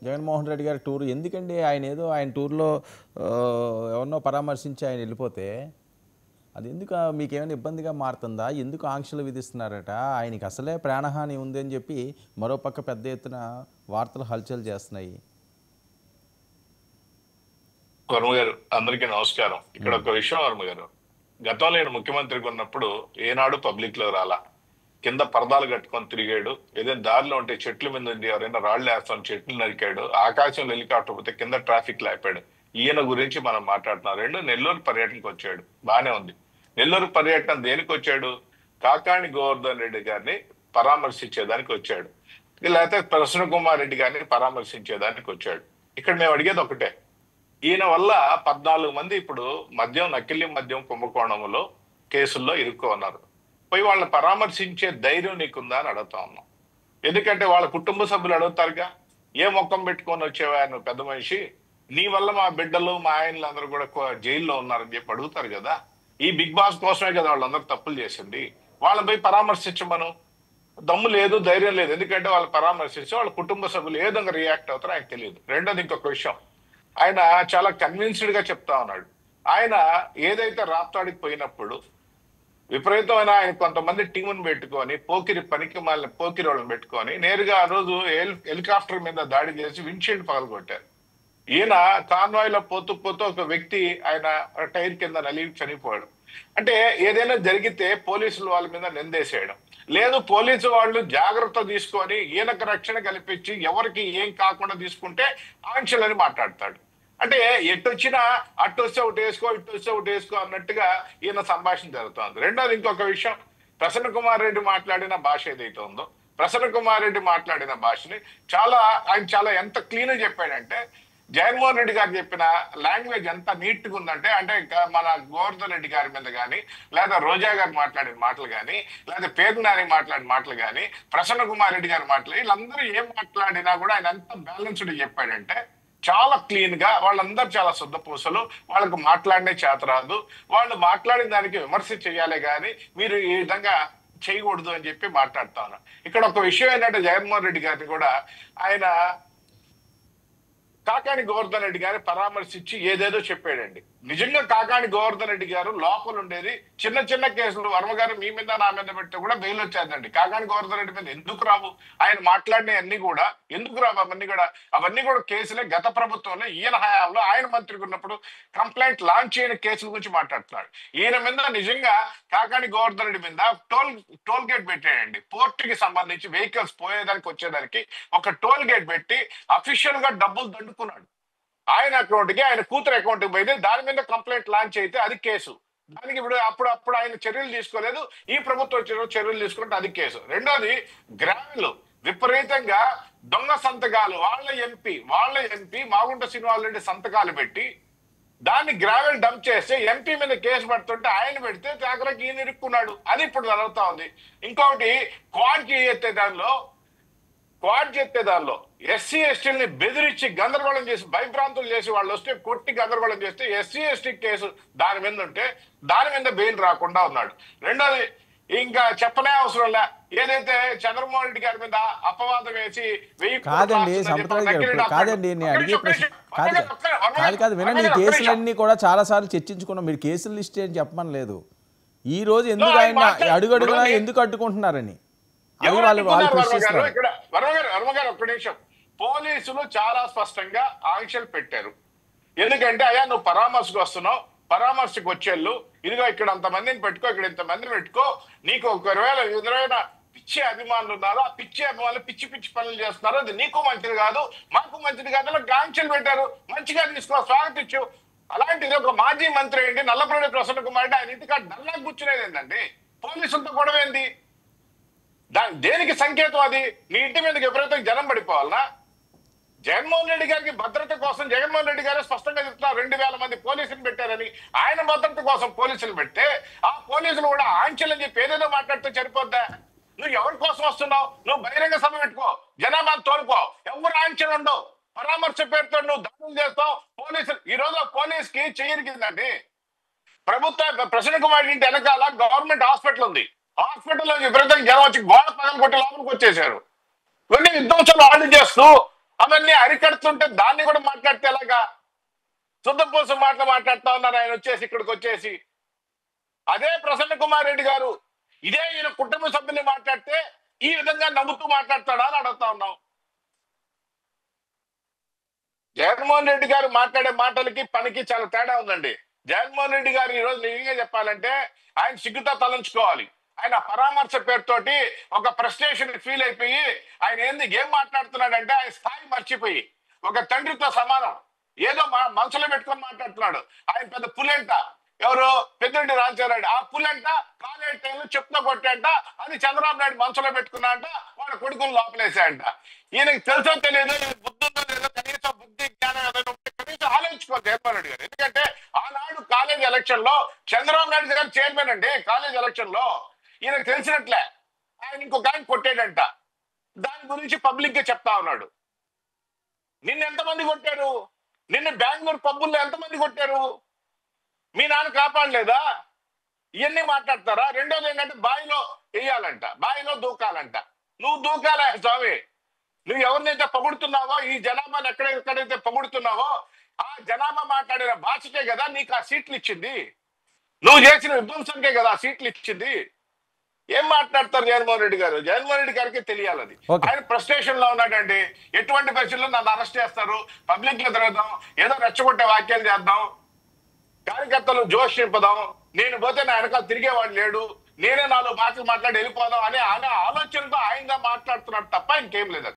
జగన్మోహన్ రెడ్డి గారి టూర్ ఎందుకండి? ఆయన ఏదో ఆయన టూర్లో ఎవరినో పరామర్శించి ఆయన వెళ్ళిపోతే అది ఎందుకు మీకేమైనా ఇబ్బందిగా మారుతుందా? ఎందుకు ఆంక్షలు విధిస్తున్నారట? ఆయనకి అసలే ప్రాణహాని ఉంది అని చెప్పి మరోపక్క పెద్ద ఎత్తున వార్తలు హల్చల్ చేస్తున్నాయి. వర్మ గారు అందరికీ నమస్కారం. ఇక్కడ ఒక విషయం వర్మ గారు, గతంలో నేను ముఖ్యమంత్రిగా ఉన్నప్పుడు ఏనాడు పబ్లిక్ లో రాలా, కింద పరదాలు కట్టుకొని తిరిగాడు. ఏదైనా దారిలో ఉంటే చెట్ల మీద ఉండి ఎవరైనా రాళ్ళు వేస్తాను చెట్లు నరికాడు, ఆకాశంలో హెలికాప్టర్ పోతే కింద ట్రాఫిక్ లేపాడు. ఈయన గురించి మనం మాట్లాడుతున్నాం. రెండు నెల్లూరు పర్యటనకు వచ్చాడు, బానే ఉంది. నెల్లూరు పర్యటన దేనికి వచ్చాడు? కాకాణి గోవర్ధన్ రెడ్డి గారిని పరామర్శించేదానికి వచ్చాడు, లేకపోతే ప్రసన్న కుమార్ రెడ్డి గారిని పరామర్శించేదానికి వచ్చాడు. ఇక్కడ మేము అడిగేది ఒకటే, ఈయన వల్ల 14 మంది ఇప్పుడు నకిలీ మద్యం కుంభకోణంలో కేసుల్లో ఇరుక్కున్నారు. పోయి వాళ్ళని పరామర్శించే ధైర్యం నీకుందా అని అడుగుతా ఉన్నాం. ఎందుకంటే వాళ్ళ కుటుంబ సభ్యులు అడుగుతారుగా, ఏ మొక్కం పెట్టుకొని వచ్చేవా నువ్వు పెద్ద మనిషి, నీ వల్ల మా బిడ్డలు మా ఆయనలు అందరూ కూడా జైల్లో ఉన్నారని చెప్పి అడుగుతారు కదా. ఈ బిగ్ బాస్ కోసమే కదా వాళ్ళందరూ తప్పులు చేసింది. వాళ్ళని పోయి పరామర్శించమను. దమ్ము లేదు, ధైర్యం లేదు. ఎందుకంటే వాళ్ళు పరామర్శించి వాళ్ళ కుటుంబ సభ్యులు ఏ విధంగా రియాక్ట్ అవుతారో ఆయనకు తెలియదు. రెండోది ఇంకొక విషయం, ఆయన చాలా కన్విన్స్డ్ గా చెప్తా ఉన్నాడు. ఆయన ఏదైతే రాప్తాడికి పోయినప్పుడు విపరీతమైన ఆయన కొంతమంది టీముని పెట్టుకొని పోకిరి పనికి మళ్ళీ పోకిరి వాళ్ళని పెట్టుకొని నేరుగా ఆ రోజు హెలికాప్టర్ మీద దాడి చేసి విండ్షీల్డ్ పగలగొట్టారు. ఈయన కాన్వాయ్ లో పోతూ పోతూ ఒక వ్యక్తి ఆయన టైర్ కింద నలిగి చనిపోయాడు. అంటే ఏదైనా జరిగితే పోలీసులు వాళ్ళ మీద నిందేసేయడం లేదు, పోలీసు వాళ్ళు జాగ్రత్త తీసుకొని ఈయనకు రక్షణ కల్పించి ఎవరికి ఏం కాకుండా తీసుకుంటే ఆంక్షలని మాట్లాడతాడు. అంటే ఎట్టొచ్చినా అటు వస్తే ఒకటి వేసుకో, ఇటు వస్తే ఒకటి వేసుకో అన్నట్టుగా ఈయన సంభాషణ జరుగుతుంది. రెండోది ఇంకొక విషయం, ప్రసన్న కుమార్ రెడ్డి మాట్లాడిన భాష ఏదైతే ఉందో, ప్రసన్న కుమార్ రెడ్డి మాట్లాడిన భాషని ఆయన చాలా ఎంత క్లీన్ చెప్పాడంటే, జగన్మోహన్ రెడ్డి గారు చెప్పిన లాంగ్వేజ్ ఎంత నీట్ గా ఉందంటే, అంటే మన గోవర్ధన్ రెడ్డి గారి మీద కానీ, లేదా రోజా గారు మాట్లాడిన మాటలు కానీ, లేదా పేర్నాని మాట్లాడిన మాటలు కానీ, ప్రసన్న కుమార్ రెడ్డి గారి మాటలు, వీళ్ళందరూ ఏం మాట్లాడినా కూడా ఆయన ఎంత బ్యాలెన్స్డ్ చెప్పాడంటే, చాలా క్లీన్ గా. వాళ్ళందరూ చాలా శుద్ధ పూసలు, వాళ్ళకు మాట్లాడినే చేత రాదు, వాళ్ళు మాట్లాడిన దానికి విమర్శ చేయాలి కానీ మీరు ఈ విధంగా చేయకూడదు అని చెప్పి మాట్లాడుతాను. ఇక్కడ ఒక విషయం ఏంటంటే, జగన్మోహన్ రెడ్డి గారిని కూడా ఆయన కాకాణి గోవర్ధన్ రెడ్డి గారిని పరామర్శించి ఏదేదో చెప్పాడండి. నిజంగా కాకాణి గోవర్ధన్ రెడ్డి గారు లోపల ఉండేది చిన్న చిన్న కేసులు వర్మ గారు మీ మీద నా మీద పెడితే కూడా బెయిల్ వచ్చేదండి. కాకాణి గోవర్ధన్ రెడ్డి మీద ఎందుకు రావు? ఆయన మాట్లాడిన అన్ని కూడా ఎందుకు రావు? అవన్నీ కూడా కేసులే. గత ప్రభుత్వంలో ఈయన హయాంలో ఆయన మంత్రిగా ఉన్నప్పుడు కంప్లైంట్ లాంచ్ చేయని కేసుల గురించి మాట్లాడుతున్నాడు. ఈయన మీద నిజంగా కాకాణి గోవర్ధన్ రెడ్డి మీద టోల్ గేట్ పెట్టాడండి. పోర్ట్ కి సంబంధించి వెహికల్స్ పోయేదానికి వచ్చేదానికి ఒక టోల్ గేట్ పెట్టి అఫీషియల్ గా డబ్బులు దండుకున్నాడు. ఆయన అకౌంట్ కి, ఆయన కూతురు అకౌంట్ కి పోయింది, దాని మీద కంప్లైంట్ లాంచ్ అయితే అది కేసు. దానికి అప్పుడు ఆయన చర్యలు తీసుకోలేదు, ఈ ప్రభుత్వం చర్యలు తీసుకుంటే అది కేసు. రెండోది గ్రావెల్ విపరీతంగా దొంగ సంతకాలు, వాళ్ళ ఎంపీ మాగుంట శ్రీనివాసరెడ్డి సంతకాలు పెట్టి దాన్ని గ్రావెల్ డంప్ చేస్తే ఎంపీ మీద కేసు పడుతుంటే ఆయన పెడితే ఆఖరికి ఈయన ఇరుక్కున్నాడు. అది ఇప్పుడు జరుగుతా ఉంది. ఇంకొకటి క్వాడ్ చేస్తే దానిలో ఎస్సీ ఎస్టీలని బెదిరించి గందరగోళం చేసి భయభ్రాంతులు చేసి వాళ్ళు వస్తే కొట్టి గందరగోళం చేస్తే ఎస్సీ ఎస్టీ కేసు దాని మీద ఉంటే దాని మీద బెయిల్ రాకుండా ఉన్నాడు. రెండోది ఇంకా చెప్పనే అవసరం లే, ఏదైతే చంద్రమోహన్ రెడ్డి గారి మీద అపవాదం వేసి కాదండి వినండి, ఈ కేసులన్నీ కూడా చాలా సార్లు చర్చించుకున్నాం. మీరు కేసుల లిస్ట్ ఏం చెప్పమని లేదు. ఈ రోజు ఎందుకు ఆయన అడుగడుగునా ఎందుకు అడ్డుకుంటున్నారని వర్మగారు ఒక్క నిమిషం. పోలీసులు చాలా స్పష్టంగా ఆంక్షలు పెట్టారు. ఎందుకంటే అయ్యా నువ్వు పరామర్శకు వస్తున్నావు, పరామర్శకు వచ్చేళ్ళు ఇదిగో ఇక్కడ అంతమందిని పెట్టుకో, ఇక్కడ ఇంతమందిని పెట్టుకో, నీకు ఒకవేళ ఎదురైన పిచ్చి అభిమానులు ఉన్నారు, ఆ పిచ్చి అభిమానులు పిచ్చి పిచ్చి పనులు చేస్తున్నారు, అది నీకు మంచిది కాదు మాకు మంచిది కాదు, ఆంక్షలు పెట్టారు. మంచిగా తీసుకో, స్వాగతించు. అలాంటిది ఒక మాజీ మంత్రి ఏంటి నల్లపరెడ్డి ప్రసన్న కుమార్ రెడ్డి, ఆయన ఇంటికాడ డల్లా కూర్చునేది ఏంటండి? పోలీసులతో గొడవ ఏంది? దేనికి సంకేతం అది? నీ ఇంటి మీదకి ఎప్పుడైతే జనం పడిపోవాలనా? జగన్మోహన్ రెడ్డి గారికి భద్రత కోసం జగన్మోహన్ రెడ్డి గారు స్పష్టంగా చెప్తున్నారు 2000 మంది పోలీసులు పెట్టారని. ఆయన భద్రత కోసం పోలీసులు పెడితే ఆ పోలీసులు కూడా ఆంక్షలని చెప్పి ఏదేదో మాట్లాడితే సరిపోద్దా? నువ్వు ఎవరి కోసం వస్తున్నావు? నువ్వు బహిరంగ సభ పెట్టుకో, జనాభాను తోలుకో, ఎవరు ఆంక్షలు ఉండవు. పరామర్శ పేరుతో నువ్వు దాడులు చేస్తావు. పోలీసులు ఈ రోజు పోలీస్ కి చెయ్యరికిందండి. ప్రసన్న కుమార్ ఇంటి వెనకాల గవర్నమెంట్ హాస్పిటల్ ఉంది. హాస్పిటల్లో విపరీతంగా జనం వచ్చి గోడ పగలు కొట్టి లోపలికి వచ్చేసారు. కొన్ని విధ్వంసాలు ఆర్డర్ చేస్తూ అవన్నీ అరికడుతుంటే దాన్ని కూడా మాట్లాడితే ఎలాగా? శుద్ధపూస మాటలు మాట్లాడుతా ఉన్నారు ఆయన వచ్చేసి ఇక్కడికి వచ్చేసి. అదే ప్రసన్న కుమార్ రెడ్డి గారు ఇదే ఈయన కుటుంబ సభ్యుల్ని మాట్లాడితే ఈ విధంగా నవ్వుతూ మాట్లాడతాడా అని అడుగుతా ఉన్నాం. జగన్మోహన్ రెడ్డి గారు మాట్లాడే మాటలకి పనికి చాలా తేడా ఉందండి. జగన్మోహన్ రెడ్డి గారు ఈ రోజు నిజంగా చెప్పాలంటే ఆయన సిగ్గుతో తలంచుకోవాలి. ఆయన పరామర్శ పేరుతోటి ఒక ఫ్రస్ట్రేషన్ ఫీల్ అయిపోయి ఆయన ఏం మాట్లాడుతున్నాడంటే ఆయన స్థాయి మర్చిపోయి ఒక తండ్రితో సమానం ఏదో మనసులో పెట్టుకొని మాట్లాడుతున్నాడు. ఆయన పెద్ద పులేంట, ఎవరు పెద్దిరెడ్డి రాజశేఖర ఆ పులంట కాలేజ్ టైంలో చెప్తా కొట్టేంట, అది చంద్రబాబు నాయుడు మనసులో పెట్టుకున్నా అంట, వాళ్ళ కొడుకులు లోపలేసాయంట. ఈయనకి తెలుసో తెలియదు, బుద్ధి ఉందో లేదో, కనీసం బుద్ధి జ్ఞానం ఏదైనా ఉంటే కనీసం ఆలోచించుకోవాలి జగన్మోహన్ రెడ్డి గారు. ఎందుకంటే ఆనాడు కాలేజ్ ఎలక్షన్ లో చంద్రబాబు నాయుడు గారు చైర్మన్ అండి. కాలేజ్ ఎలక్షన్ లో ఈయనకు తెలిసినట్లే ఆయన ఇంకొక ఆయన కొట్టాడంట, దాని గురించి పబ్లిక్ గా చెప్తా ఉన్నాడు. నిన్న ఎంతమంది కొట్టారు? నిన్న బెంగళూరు పబ్బుల్లో ఎంతమంది కొట్టారు? మీ నాన్న కాపాడలేదా? ఇవన్నీ మాట్లాడతారా? రెండోది ఏంటంటే బావిలో వేయాలంట, బావిలో దూకాలంట. నువ్వు దూకాలా స్వామి? నువ్వు ఎవరినైతే పొగుడుతున్నావో, ఈ జనాభాని ఎక్కడెక్కడైతే పొగుడుతున్నావో ఆ జనాభా మాట్లాడిన భాషకే కదా నీకు ఆ సీట్లు ఇచ్చింది. నువ్వు చేసిన విధ్వంసంకే కదా ఆ సీట్లు ఇచ్చింది. ఏం మాట్లాడతారు జగన్మోహన్ రెడ్డి గారు? జగన్మోహన్ రెడ్డి గారికి తెలియాలి అది. ఆయన ఫ్రస్ట్రేషన్ లో ఉన్నాడండి. ఎటువంటి పరిస్థితుల్లో నన్ను అరెస్ట్ చేస్తారు, పబ్లిక్ లో తిరగదాం, ఏదో రెచ్చగొట్టే వాక్యాలు చేద్దాం, కార్యకర్తలు జోష్ నింపుదాం, నేను పోతే నా వెనకాల తిరిగేవాడు లేడు, నేనే నాలుగు మాటలు మాట్లాడి వెళ్ళిపోదాం అనే ఆలోచనతో ఆయనగా మాట్లాడుతున్నాడు తప్ప ఇంకేం లేదు.